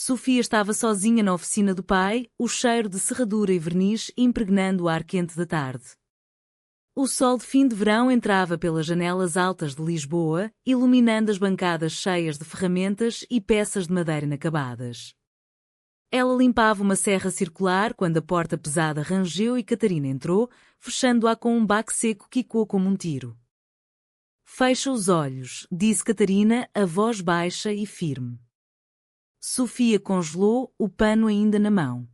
Sofia estava sozinha na oficina do pai, o cheiro de serradura e verniz impregnando o ar quente da tarde. O sol de fim de verão entrava pelas janelas altas de Lisboa, iluminando as bancadas cheias de ferramentas e peças de madeira inacabadas. Ela limpava uma serra circular quando a porta pesada rangeu e Catarina entrou, fechando-a com um baque seco que ecoou como um tiro. Fecha os olhos, disse Catarina, a voz baixa e firme. Sofia congelou, o pano ainda na mão.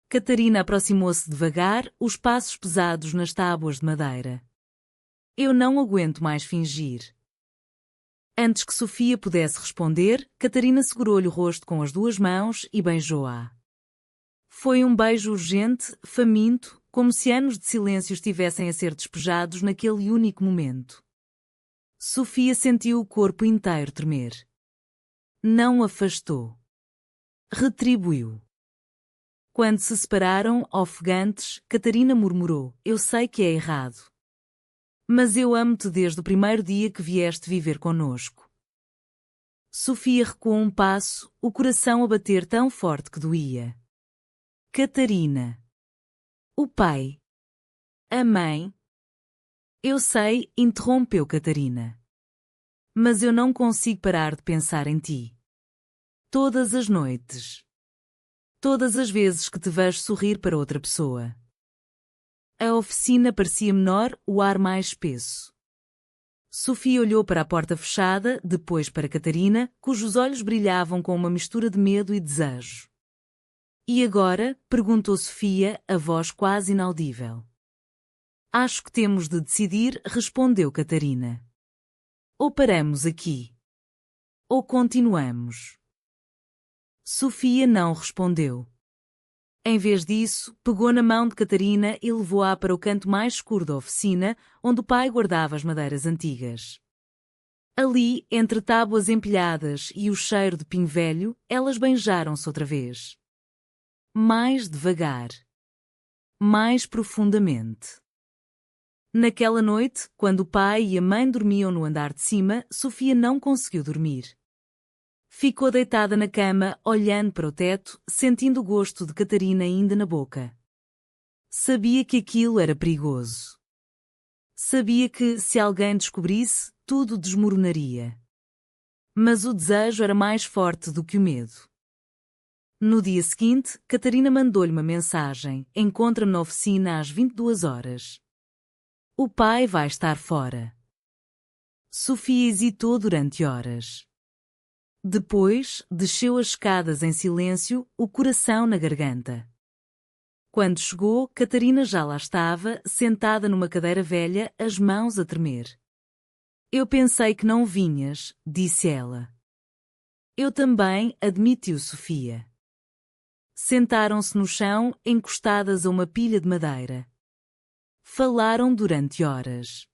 Catarina aproximou-se devagar, os passos pesados nas tábuas de madeira. Eu não aguento mais fingir. Antes que Sofia pudesse responder, Catarina segurou-lhe o rosto com as duas mãos e beijou-a. Foi um beijo urgente, faminto, como se anos de silêncio estivessem a ser despejados naquele único momento. Sofia sentiu o corpo inteiro tremer. Não afastou. Retribuiu. Quando se separaram, ofegantes, Catarina murmurou: Eu sei que é errado. Mas eu amo-te desde o primeiro dia que vieste viver conosco. Sofia recuou um passo, o coração a bater tão forte que doía. Catarina. O pai. A mãe. Eu sei, interrompeu Catarina. Mas eu não consigo parar de pensar em ti. Todas as noites. Todas as vezes que te vejo sorrir para outra pessoa. A oficina parecia menor, o ar mais espesso. Sofia olhou para a porta fechada, depois para Catarina, cujos olhos brilhavam com uma mistura de medo e desejo. E agora? Perguntou Sofia, a voz quase inaudível. Acho que temos de decidir, respondeu Catarina. Ou paramos aqui. Ou continuamos. Sofia não respondeu. Em vez disso, pegou na mão de Catarina e levou-a para o canto mais escuro da oficina, onde o pai guardava as madeiras antigas. Ali, entre tábuas empilhadas e o cheiro de pinho velho, elas beijaram-se outra vez. Mais devagar. Mais profundamente. Naquela noite, quando o pai e a mãe dormiam no andar de cima, Sofia não conseguiu dormir. Ficou deitada na cama, olhando para o teto, sentindo o gosto de Catarina ainda na boca. Sabia que aquilo era perigoso. Sabia que, se alguém descobrisse, tudo desmoronaria. Mas o desejo era mais forte do que o medo. No dia seguinte, Catarina mandou-lhe uma mensagem: Encontra-me na oficina às 22 horas. O pai vai estar fora. Sofia hesitou durante horas. Depois, desceu as escadas em silêncio, o coração na garganta. Quando chegou, Catarina já lá estava, sentada numa cadeira velha, as mãos a tremer. Eu pensei que não vinhas, disse ela. Eu também, admitiu Sofia. Sentaram-se no chão, encostadas a uma pilha de madeira. Falaram durante horas.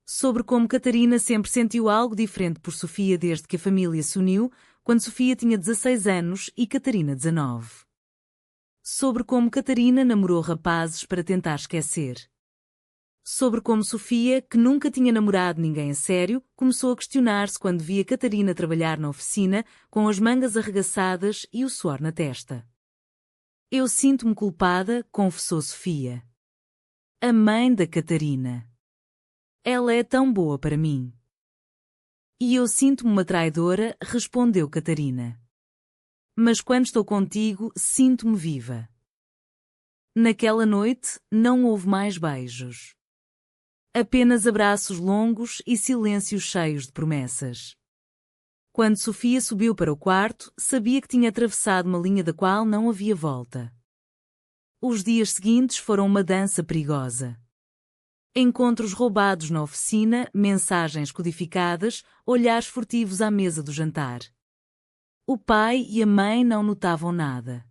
Sobre como Catarina sempre sentiu algo diferente por Sofia desde que a família se uniu, quando Sofia tinha 16 anos e Catarina 19. Sobre como Catarina namorou rapazes para tentar esquecer. Sobre como Sofia, que nunca tinha namorado ninguém a sério, começou a questionar-se quando via Catarina trabalhar na oficina, com as mangas arregaçadas e o suor na testa. Eu sinto-me culpada, confessou Sofia. A mãe da Catarina. Ela é tão boa para mim. E eu sinto-me uma traidora, respondeu Catarina. Mas quando estou contigo, sinto-me viva. Naquela noite, não houve mais beijos. Apenas abraços longos e silêncios cheios de promessas. Quando Sofia subiu para o quarto, sabia que tinha atravessado uma linha da qual não havia volta. Os dias seguintes foram uma dança perigosa. Encontros roubados na oficina, mensagens codificadas, olhares furtivos à mesa do jantar. O pai e a mãe não notavam nada.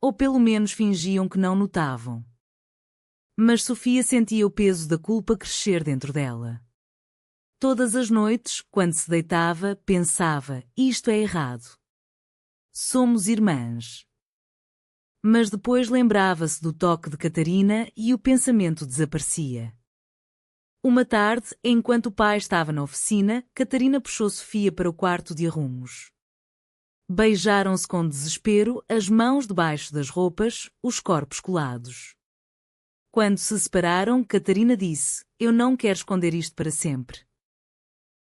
Ou pelo menos fingiam que não notavam. Mas Sofia sentia o peso da culpa crescer dentro dela. Todas as noites, quando se deitava, pensava: isto é errado. Somos irmãs. Mas depois lembrava-se do toque de Catarina e o pensamento desaparecia. Uma tarde, enquanto o pai estava na oficina, Catarina puxou Sofia para o quarto de arrumos. Beijaram-se com desespero, as mãos debaixo das roupas, os corpos colados. Quando se separaram, Catarina disse: "Eu não quero esconder isto para sempre."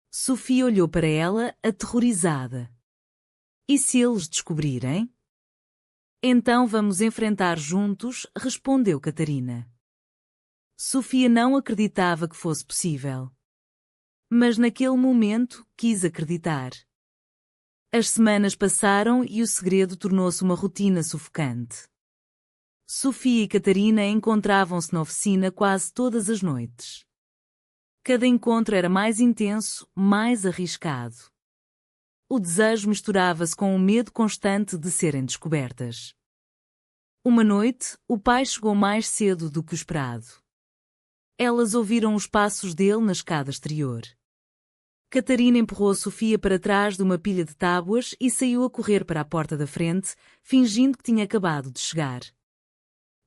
Sofia olhou para ela, aterrorizada. "E se eles descobrirem?" "Então vamos enfrentar juntos", respondeu Catarina. Sofia não acreditava que fosse possível. Mas naquele momento, quis acreditar. As semanas passaram e o segredo tornou-se uma rotina sufocante. Sofia e Catarina encontravam-se na oficina quase todas as noites. Cada encontro era mais intenso, mais arriscado. O desejo misturava-se com o medo constante de serem descobertas. Uma noite, o pai chegou mais cedo do que o esperado. Elas ouviram os passos dele na escada exterior. Catarina empurrou Sofia para trás de uma pilha de tábuas e saiu a correr para a porta da frente, fingindo que tinha acabado de chegar.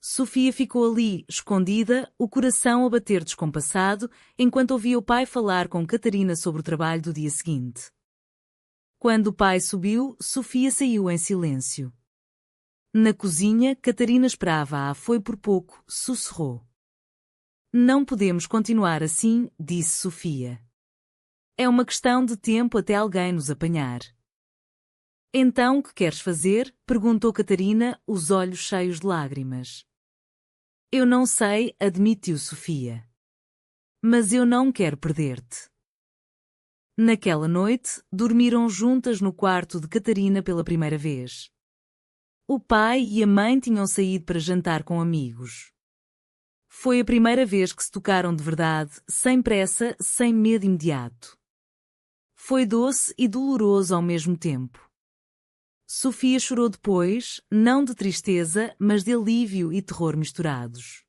Sofia ficou ali, escondida, o coração a bater descompassado, enquanto ouvia o pai falar com Catarina sobre o trabalho do dia seguinte. Quando o pai subiu, Sofia saiu em silêncio. Na cozinha, Catarina esperava-a, foi por pouco, sussurrou. "Não podemos continuar assim", disse Sofia. "É uma questão de tempo até alguém nos apanhar." "Então o que queres fazer?", perguntou Catarina, os olhos cheios de lágrimas. "Eu não sei", admitiu Sofia. "Mas eu não quero perder-te." Naquela noite, dormiram juntas no quarto de Catarina pela primeira vez. O pai e a mãe tinham saído para jantar com amigos. Foi a primeira vez que se tocaram de verdade, sem pressa, sem medo imediato. Foi doce e doloroso ao mesmo tempo. Sofia chorou depois, não de tristeza, mas de alívio e terror misturados.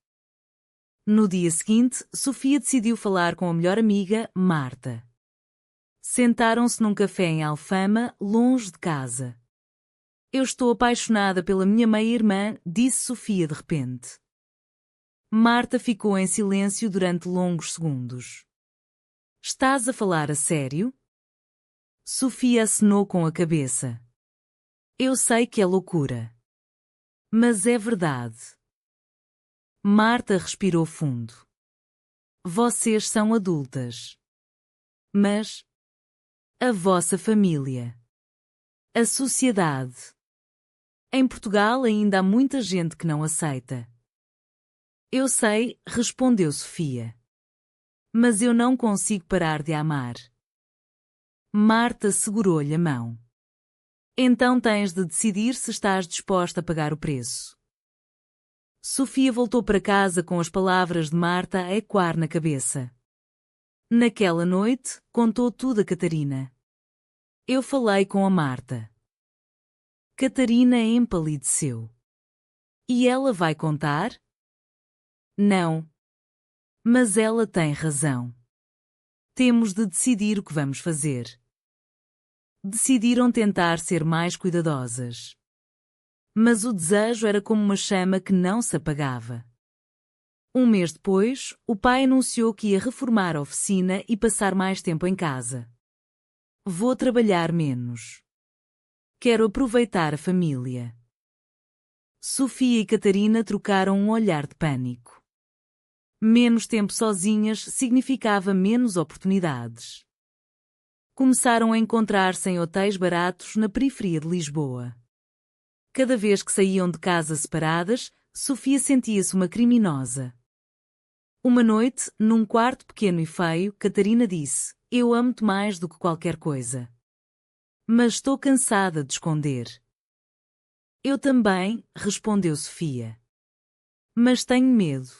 No dia seguinte, Sofia decidiu falar com a melhor amiga, Marta. Sentaram-se num café em Alfama, longe de casa. "Eu estou apaixonada pela minha meia-irmã", disse Sofia de repente. Marta ficou em silêncio durante longos segundos. "Estás a falar a sério?" Sofia acenou com a cabeça. "Eu sei que é loucura. Mas é verdade." Marta respirou fundo. "Vocês são adultas. Mas a vossa família, a sociedade. Em Portugal ainda há muita gente que não aceita." "Eu sei", respondeu Sofia. "Mas eu não consigo parar de amar." Marta segurou-lhe a mão. "Então tens de decidir se estás disposta a pagar o preço." Sofia voltou para casa com as palavras de Marta a ecoar na cabeça. Naquela noite, contou tudo a Catarina. "Eu falei com a Marta." Catarina empalideceu. "E ela vai contar?" "Não. Mas ela tem razão. Temos de decidir o que vamos fazer." Decidiram tentar ser mais cuidadosas. Mas o desejo era como uma chama que não se apagava. Um mês depois, o pai anunciou que ia reformar a oficina e passar mais tempo em casa. "Vou trabalhar menos. Quero aproveitar a família." Sofia e Catarina trocaram um olhar de pânico. Menos tempo sozinhas significava menos oportunidades. Começaram a encontrar-se em hotéis baratos na periferia de Lisboa. Cada vez que saíam de casa separadas, Sofia sentia-se uma criminosa. Uma noite, num quarto pequeno e feio, Catarina disse: "Eu amo-te mais do que qualquer coisa. Mas estou cansada de esconder." "Eu também", respondeu Sofia. "Mas tenho medo."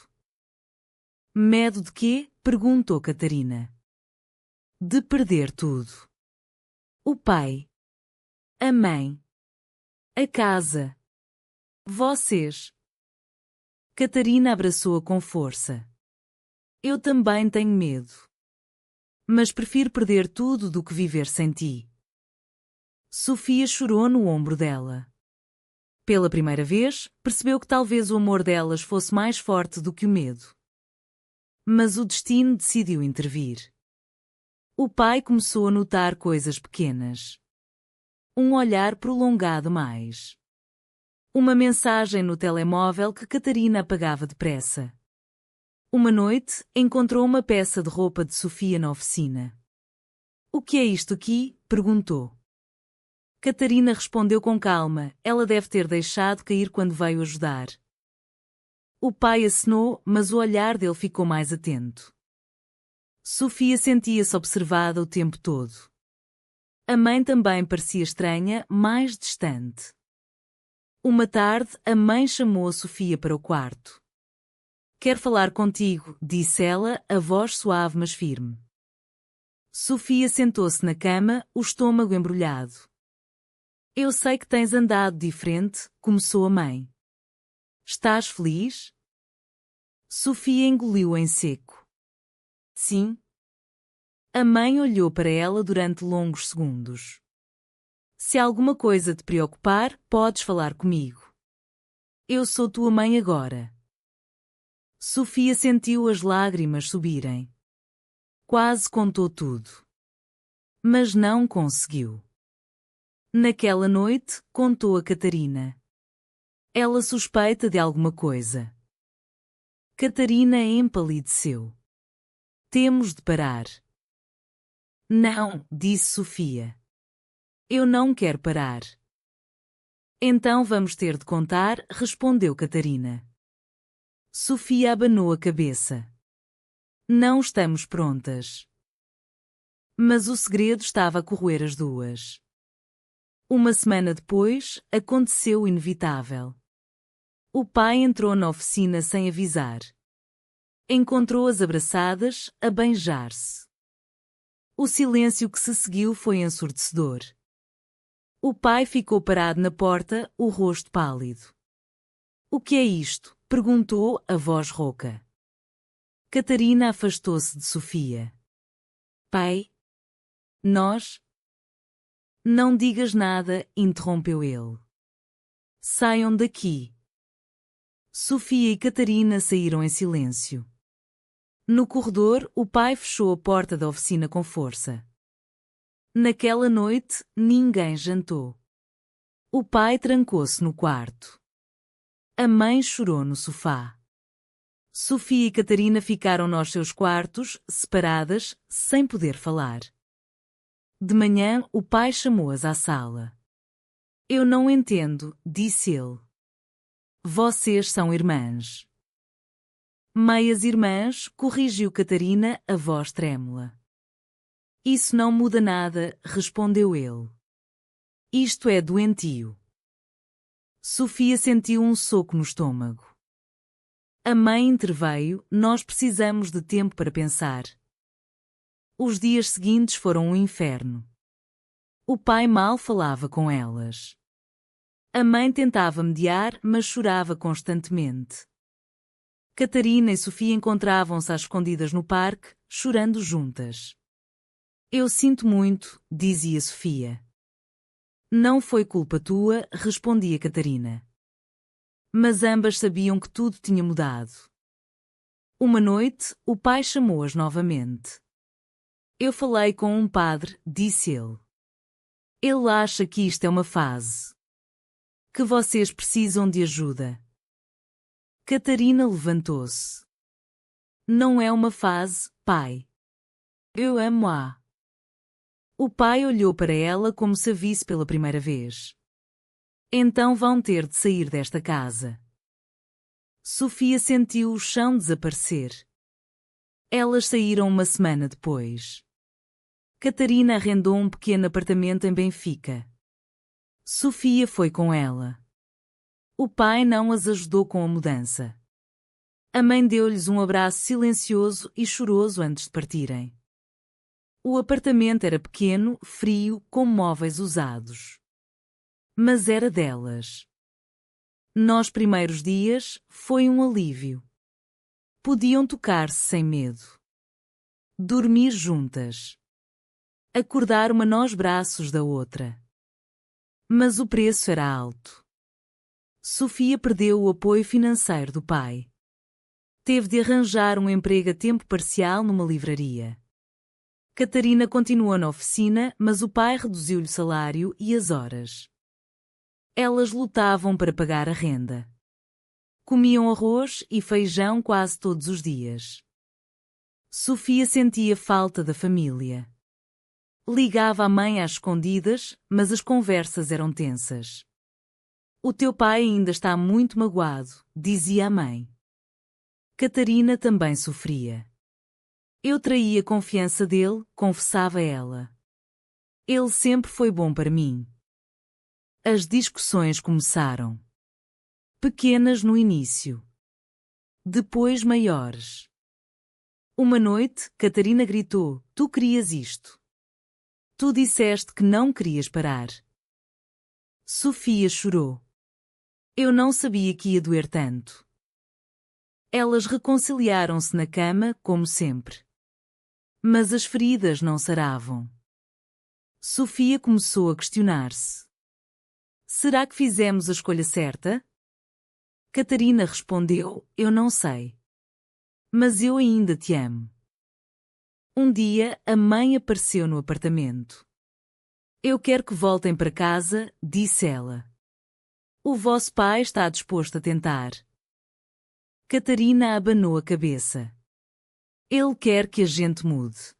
"Medo de quê?", perguntou Catarina. "De perder tudo. O pai. A mãe. A casa. Vocês." Catarina abraçou-a com força. "Eu também tenho medo. Mas prefiro perder tudo do que viver sem ti." Sofia chorou no ombro dela. Pela primeira vez, percebeu que talvez o amor delas fosse mais forte do que o medo. Mas o destino decidiu intervir. O pai começou a notar coisas pequenas. Um olhar prolongado mais. Uma mensagem no telemóvel que Catarina apagava depressa. Uma noite, encontrou uma peça de roupa de Sofia na oficina. "O que é isto aqui?" perguntou. Catarina respondeu com calma: "Ela deve ter deixado cair quando veio ajudar." O pai acenou, mas o olhar dele ficou mais atento. Sofia sentia-se observada o tempo todo. A mãe também parecia estranha, mais distante. Uma tarde, a mãe chamou a Sofia para o quarto. "Quero falar contigo", disse ela, a voz suave mas firme. Sofia sentou-se na cama, o estômago embrulhado. "Eu sei que tens andado diferente", começou a mãe. "Estás feliz?" Sofia engoliu em seco. "Sim." A mãe olhou para ela durante longos segundos. "Se alguma coisa te preocupar, podes falar comigo. Eu sou tua mãe agora." Sofia sentiu as lágrimas subirem. Quase contou tudo. Mas não conseguiu. Naquela noite, contou a Catarina. Ela suspeita de alguma coisa. Catarina empalideceu. "Temos de parar." "Não", disse Sofia. "Eu não quero parar." "Então vamos ter de contar", respondeu Catarina. Sofia abanou a cabeça. "Não estamos prontas." Mas o segredo estava a corroer as duas. Uma semana depois, aconteceu o inevitável. O pai entrou na oficina sem avisar. Encontrou-as abraçadas, a beijar-se. O silêncio que se seguiu foi ensurdecedor. O pai ficou parado na porta, o rosto pálido. "O que é isto?" perguntou, a voz rouca. Catarina afastou-se de Sofia. "Pai? Nós?" "Não digas nada", interrompeu ele. "Saiam daqui." Sofia e Catarina saíram em silêncio. No corredor, o pai fechou a porta da oficina com força. Naquela noite, ninguém jantou. O pai trancou-se no quarto. A mãe chorou no sofá. Sofia e Catarina ficaram nos seus quartos, separadas, sem poder falar. De manhã, o pai chamou-as à sala. "Eu não entendo", disse ele. "Vocês são irmãs." "Meias irmãs", corrigiu Catarina, a voz trêmula. "Isso não muda nada", respondeu ele. "Isto é doentio." Sofia sentiu um soco no estômago. A mãe interveio: "Nós precisamos de tempo para pensar." Os dias seguintes foram um inferno. O pai mal falava com elas. A mãe tentava mediar, mas chorava constantemente. Catarina e Sofia encontravam-se às escondidas no parque, chorando juntas. "Eu sinto muito", dizia Sofia. "Não foi culpa tua", respondia Catarina. Mas ambas sabiam que tudo tinha mudado. Uma noite, o pai chamou-as novamente. "Eu falei com um padre", disse ele. "Ele acha que isto é uma fase. Que vocês precisam de ajuda." Catarina levantou-se. "Não é uma fase, pai. Eu amo-a." O pai olhou para ela como se a visse pela primeira vez. "Então vão ter de sair desta casa." Sofia sentiu o chão desaparecer. Elas saíram uma semana depois. Catarina arrendou um pequeno apartamento em Benfica. Sofia foi com ela. O pai não as ajudou com a mudança. A mãe deu-lhes um abraço silencioso e choroso antes de partirem. O apartamento era pequeno, frio, com móveis usados. Mas era delas. Nos primeiros dias, foi um alívio. Podiam tocar-se sem medo. Dormir juntas. Acordar uma nos braços da outra. Mas o preço era alto. Sofia perdeu o apoio financeiro do pai. Teve de arranjar um emprego a tempo parcial numa livraria. Catarina continuou na oficina, mas o pai reduziu-lhe o salário e as horas. Elas lutavam para pagar a renda. Comiam arroz e feijão quase todos os dias. Sofia sentia falta da família. Ligava à mãe às escondidas, mas as conversas eram tensas. O teu pai ainda está muito magoado, dizia a mãe. Catarina também sofria. Eu traí a confiança dele, confessava ela. Ele sempre foi bom para mim. As discussões começaram. Pequenas no início. Depois maiores. Uma noite, Catarina gritou: Tu querias isto. Tu disseste que não querias parar. Sofia chorou. Eu não sabia que ia doer tanto. Elas reconciliaram-se na cama, como sempre. Mas as feridas não saravam. Sofia começou a questionar-se. Será que fizemos a escolha certa? Catarina respondeu: Eu não sei. Mas eu ainda te amo. Um dia, a mãe apareceu no apartamento. Eu quero que voltem para casa, disse ela. O vosso pai está disposto a tentar. Catarina abanou a cabeça. Ele quer que a gente mude.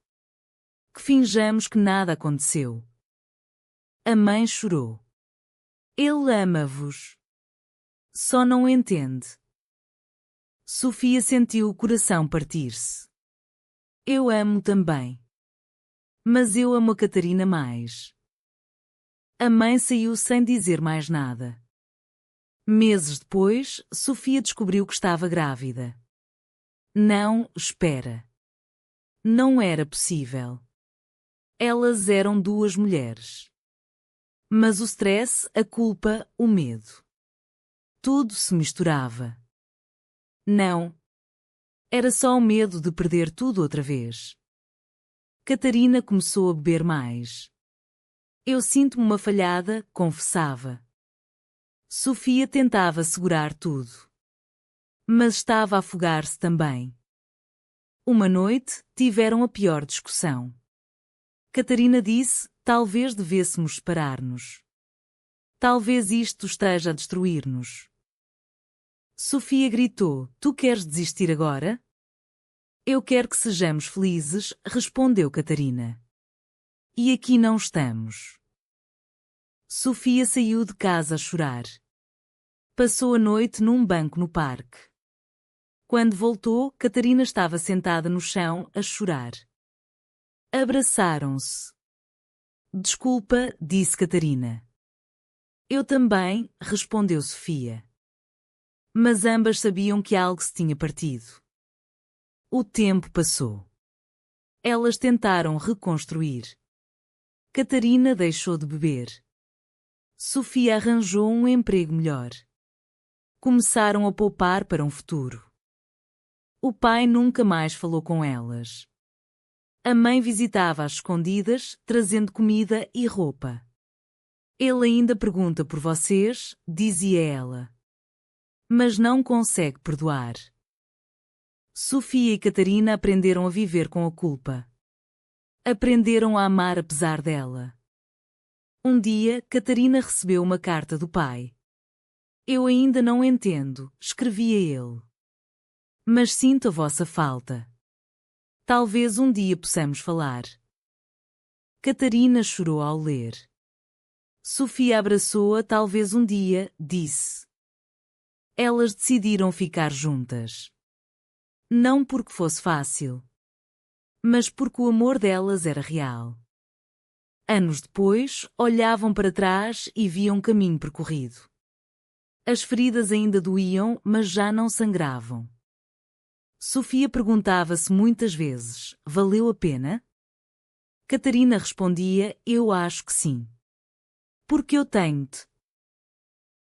Que finjamos que nada aconteceu. A mãe chorou. Ele ama-vos. Só não entende. Sofia sentiu o coração partir-se. Eu amo também. Mas eu amo a Catarina mais. A mãe saiu sem dizer mais nada. Meses depois, Sofia descobriu que estava grávida. Não, espera. Não era possível. Elas eram duas mulheres. Mas o stress, a culpa, o medo. Tudo se misturava. Não. Era só o medo de perder tudo outra vez. Catarina começou a beber mais. Eu sinto-me uma falhada, confessava. Sofia tentava segurar tudo. Mas estava a afogar-se também. Uma noite, tiveram a pior discussão. Catarina disse: talvez devêssemos separar-nos. Talvez isto esteja a destruir-nos. Sofia gritou: Tu queres desistir agora? Eu quero que sejamos felizes, respondeu Catarina. E aqui não estamos. Sofia saiu de casa a chorar. Passou a noite num banco no parque. Quando voltou, Catarina estava sentada no chão, a chorar. Abraçaram-se. Desculpa, disse Catarina. Eu também, respondeu Sofia. Mas ambas sabiam que algo se tinha partido. O tempo passou. Elas tentaram reconstruir. Catarina deixou de beber. Sofia arranjou um emprego melhor. Começaram a poupar para um futuro. O pai nunca mais falou com elas. A mãe visitava às escondidas, trazendo comida e roupa. Ele ainda pergunta por vocês, dizia ela. Mas não consegue perdoar. Sofia e Catarina aprenderam a viver com a culpa. Aprenderam a amar apesar dela. Um dia, Catarina recebeu uma carta do pai. Eu ainda não entendo, escrevia ele. Mas sinto a vossa falta. Talvez um dia possamos falar. Catarina chorou ao ler. Sofia abraçou-a. Talvez um dia, disse. Elas decidiram ficar juntas. Não porque fosse fácil, mas porque o amor delas era real. Anos depois, olhavam para trás e viam o caminho percorrido. As feridas ainda doíam, mas já não sangravam. Sofia perguntava-se muitas vezes: valeu a pena? Catarina respondia: eu acho que sim. Porque eu tenho-te.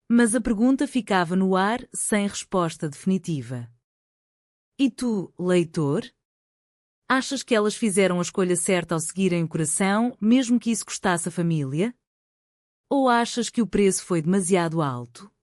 Mas a pergunta ficava no ar, sem resposta definitiva. E tu, leitor? Achas que elas fizeram a escolha certa ao seguirem o coração, mesmo que isso custasse a família? Ou achas que o preço foi demasiado alto?